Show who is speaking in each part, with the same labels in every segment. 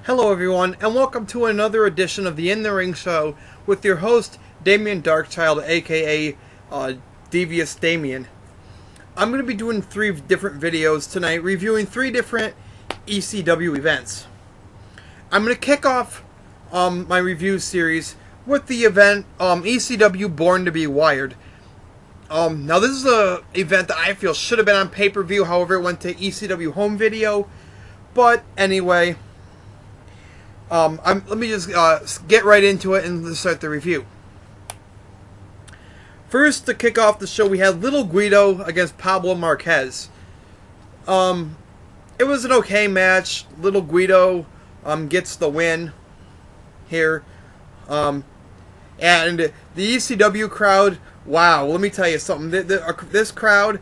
Speaker 1: Hello everyone, and welcome to another edition of the In the Ring Show with your host, Damien Darkchild, aka Devious Damien. I'm going to be doing 3 different videos tonight, reviewing 3 different ECW events. I'm going to kick off my review series with the event ECW Born to be Wired. Now this is an event that I feel should have been on pay-per-view, however it went to ECW home video. But anyway, let me just get right into it and start the review. First, to kick off the show, we had Little Guido against Pablo Marquez. It was an okay match. Little Guido gets the win here. And the ECW crowd, wow, let me tell you something. This crowd,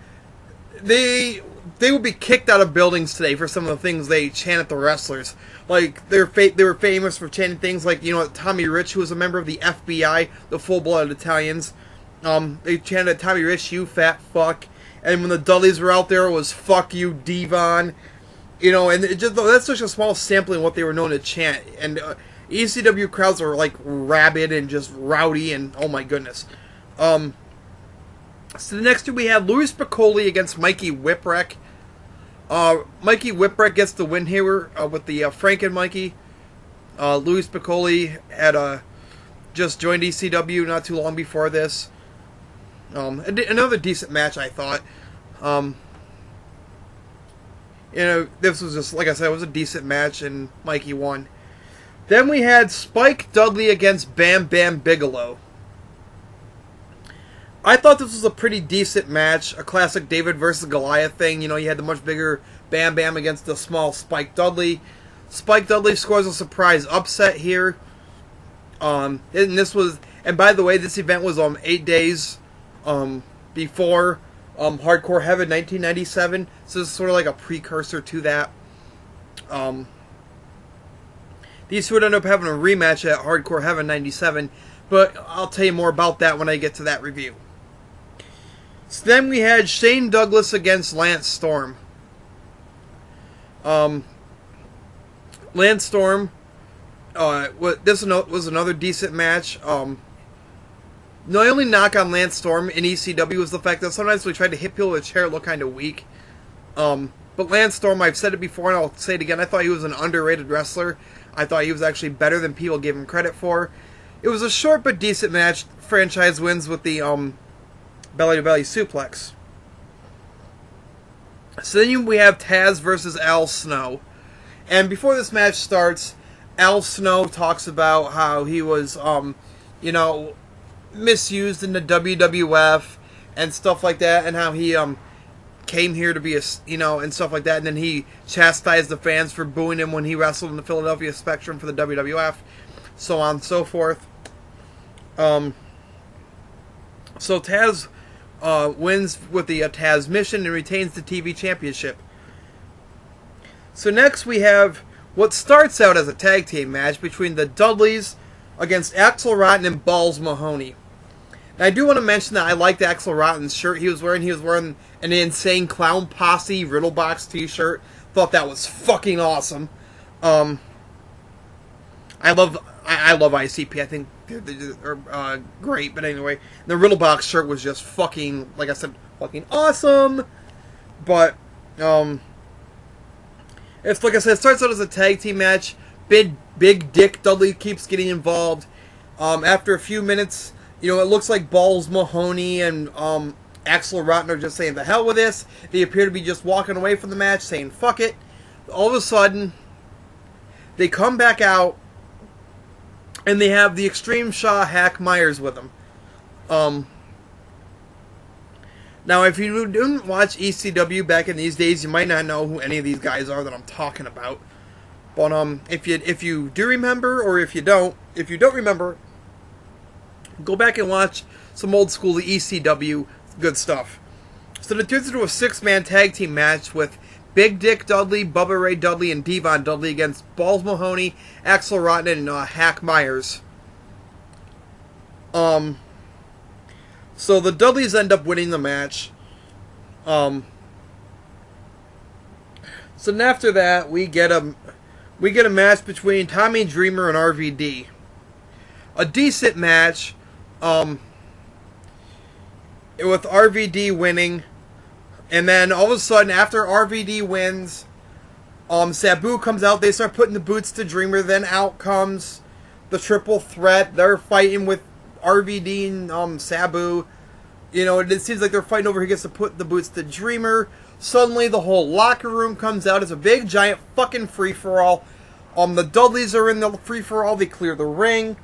Speaker 1: they would be kicked out of buildings today for some of the things they chant at the wrestlers. Like, they were famous for chanting things like, Tommy Rich, who was a member of the FBI, the full-blooded Italians. They chanted, "Tommy Rich, you fat fuck." And when the Dudleys were out there, it was "fuck you, Devon." And that's such a small sampling of what they were known to chant. And ECW crowds are, like, rabid and just rowdy, and oh my goodness. So the next two we have Louis Piccoli against Mikey Whipwreck. Mikey Whipwreck gets the win here with the Frank and Mikey. Louis Piccoli had just joined ECW not too long before this. Another decent match, I thought. This was just, like I said, it was a decent match, and Mikey won. Then we had Spike Dudley against Bam Bam Bigelow. I thought this was a pretty decent match, a classic David versus Goliath thing. You had the much bigger Bam Bam against the small Spike Dudley. Spike Dudley scores a surprise upset here. And by the way, this event was 8 days before Hardcore Heaven 1997, so this is sort of like a precursor to that. These two would end up having a rematch at Hardcore Heaven 97, but I'll tell you more about that when I get to that review. So then we had Shane Douglas against Lance Storm. Lance Storm, this was another decent match. The only knock on Lance Storm in ECW was the fact that sometimes we tried to hit people with a chair, it looked kind of weak. But Lance Storm, I've said it before and I'll say it again, I thought he was an underrated wrestler. I thought he was actually better than people gave him credit for. It was a short but decent match. Franchise wins with the belly-to-belly suplex. So then we have Taz versus Al Snow. And before this match starts, Al Snow talks about how he was, misused in the WWF and stuff like that, and how he came here to be and stuff like that, and then he chastised the fans for booing him when he wrestled in the Philadelphia Spectrum for the WWF, so on and so forth. So Taz wins with the Taz mission and retains the TV championship. So next we have what starts out as a tag team match between the Dudleys against Axl Rotten and Balls Mahoney. Now, I do want to mention that I liked Axl Rotten's shirt he was wearing. He was wearing an Insane Clown Posse Riddlebox t-shirt. Thought that was fucking awesome. I love ICP. I think they're great. But anyway, the Riddlebox shirt was just fucking, like I said, fucking awesome. But it's like I said, it starts out as a tag team match. Big Dick Dudley keeps getting involved. After a few minutes, it looks like Balls Mahoney and Axl Rotten are just saying the hell with this. They appear to be just walking away from the match, saying fuck it. All of a sudden, they come back out, and they have the Extreme Shaw Hack Myers with them. Now, if you didn't watch ECW back in these days, you might not know who any of these guys are that I'm talking about. But if you do remember, or if you don't remember, go back and watch some old school ECW good stuff. So it turns into a 6-man tag team match with Big Dick Dudley, Bubba Ray Dudley, and Devon Dudley against Balls Mahoney, Axl Rotten, and Hack Myers. So the Dudleys end up winning the match. So then after that, we get we get a match between Tommy Dreamer and RVD. A decent match, with RVD winning, and then all of a sudden, after RVD wins, Sabu comes out. They start putting the boots to Dreamer. Then out comes the triple threat. They're fighting with RVD and Sabu. You know, it seems like they're fighting over who gets to put the boots to Dreamer. Suddenly, the whole locker room comes out. It's a big, giant fucking free-for-all. The Dudleys are in the free-for-all. They clear the ring.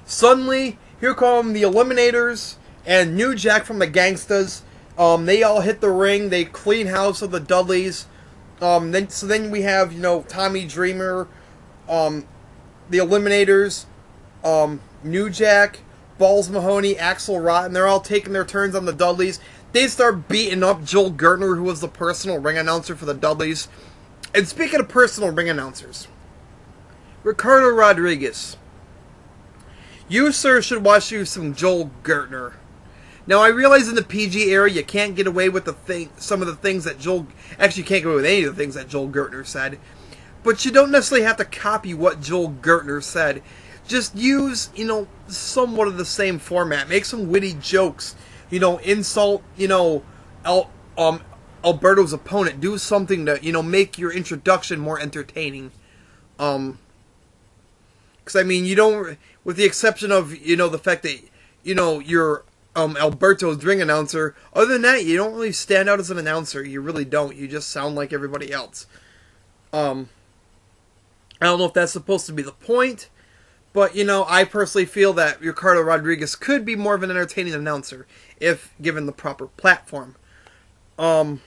Speaker 1: Suddenly, here come the Eliminators and New Jack from the Gangstas. They all hit the ring. They clean house of the Dudleys. Then we have, Tommy Dreamer, the Eliminators, New Jack, Balls Mahoney, Axel Rotten. They're all taking their turns on the Dudleys. They start beating up Joel Gertner, who was the personal ring announcer for the Dudleys. And speaking of personal ring announcers, Ricardo Rodriguez. You, sir, should watch you some Joel Gertner. Now, I realize in the PG era you can't get away with some of the things that Joel... Actually, you can't get away with any of the things that Joel Gertner said. But you don't necessarily have to copy what Joel Gertner said. Just use, somewhat of the same format. Make some witty jokes. Insult, Alberto's opponent. Do something to, make your introduction more entertaining. Because, you don't... With the exception of, the fact that, you're Alberto's ring announcer. Other than that, you don't really stand out as an announcer. You really don't. You just sound like everybody else. I don't know if that's supposed to be the point. But, I personally feel that Ricardo Rodriguez could be more of an entertaining announcer if given the proper platform. So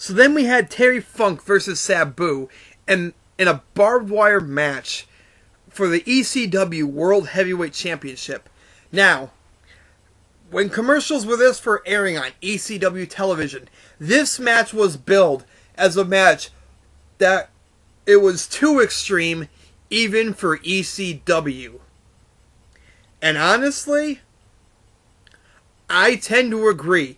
Speaker 1: then we had Terry Funk versus Sabu in a barbed wire match for the ECW World Heavyweight Championship. Now, when commercials were this for airing on ECW television, this match was billed as a match that it was too extreme even for ECW. And honestly, I tend to agree.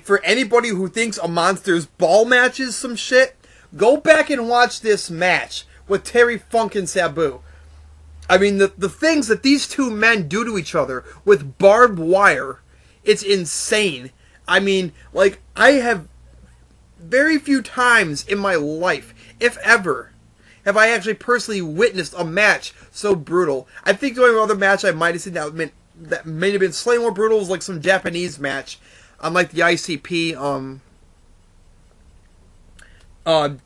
Speaker 1: For anybody who thinks a Monsters Ball match is some shit, go back and watch this match with Terry Funk and Sabu. The things that these two men do to each other with barbed wire, it's insane. I have very few times in my life, if ever, have I actually personally witnessed a match so brutal. I think the only other match I might have seen that may have been slightly more brutal was like some Japanese match, unlike the ICP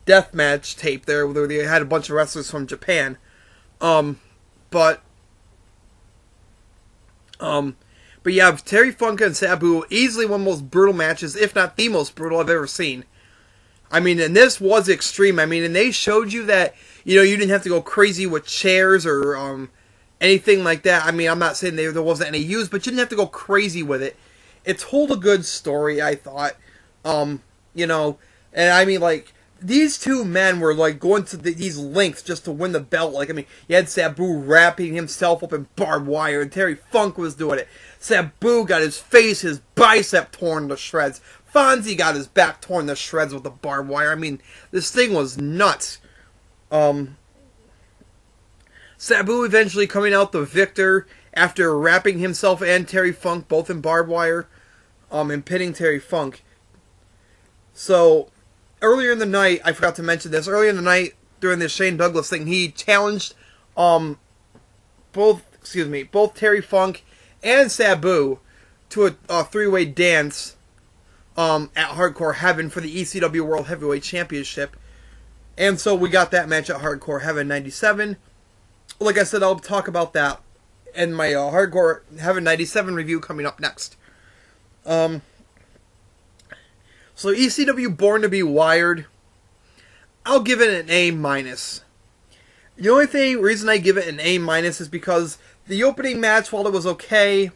Speaker 1: death match tape there, where they had a bunch of wrestlers from Japan. But yeah, Terry Funk and Sabu, easily one of the most brutal matches, if not the most brutal I've ever seen. And this was extreme. And they showed you that, you didn't have to go crazy with chairs or anything like that. I'm not saying there wasn't any use, but you didn't have to go crazy with it. It told a good story, I thought. And these two men were going to these lengths just to win the belt. You had Sabu wrapping himself up in barbed wire, and Terry Funk was doing it. Sabu got his face, his bicep torn to shreds. Fonzie got his back torn to shreds with the barbed wire. This thing was nuts. Sabu eventually coming out the victor after wrapping himself and Terry Funk both in barbed wire, and pinning Terry Funk. So, earlier in the night, I forgot to mention this, earlier in the night, during this Shane Douglas thing, he challenged, both Terry Funk and Sabu to a three-way dance, at Hardcore Heaven for the ECW World Heavyweight Championship. And so we got that match at Hardcore Heaven 97. Like I said, I'll talk about that in my Hardcore Heaven 97 review coming up next. So ECW Born to be Wired, I'll give it an A-. The only reason I give it an A- is because the opening match, while it was okay,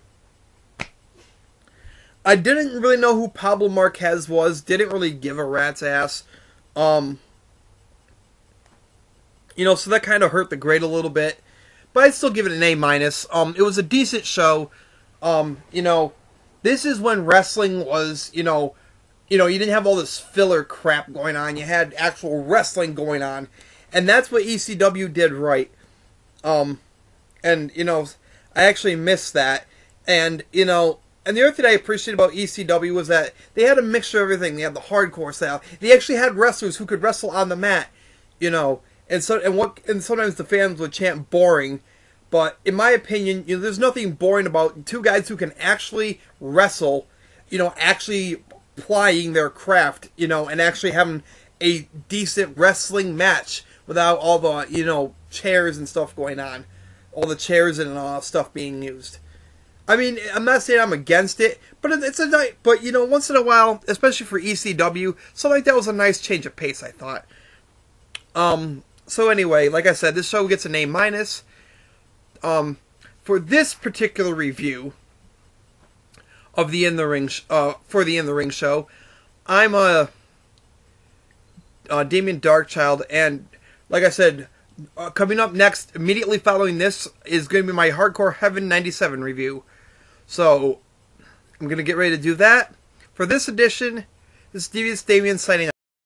Speaker 1: I didn't really know who Pablo Marquez was, didn't really give a rat's ass. So that kind of hurt the grade a little bit. But I'd still give it an A-. It was a decent show. This is when wrestling was, you know, you didn't have all this filler crap going on. You had actual wrestling going on, and that's what ECW did right. And you know, I actually missed that. And you know, and the other thing I appreciate about ECW was that they had a mixture of everything. They had the hardcore style. They actually had wrestlers who could wrestle on the mat. You know, and sometimes the fans would chant boring. But in my opinion, you know, there's nothing boring about two guys who can actually wrestle. You know, actually plying their craft, you know, and actually having a decent wrestling match without all the, you know, chairs and stuff going on. All the chairs and stuff being used. I mean, I'm not saying I'm against it, but it's a nice, but you know, once in a while, especially for ECW, something like that was a nice change of pace, I thought. So anyway, like I said, this show gets an A-. For this particular review of the In the Ring, for the In the Ring show, I'm Damien Darkchild, and like I said, coming up next, immediately following this, is going to be my Hardcore Heaven 97 review. So I'm going to get ready to do that. For this edition, this is Devious Damien signing out.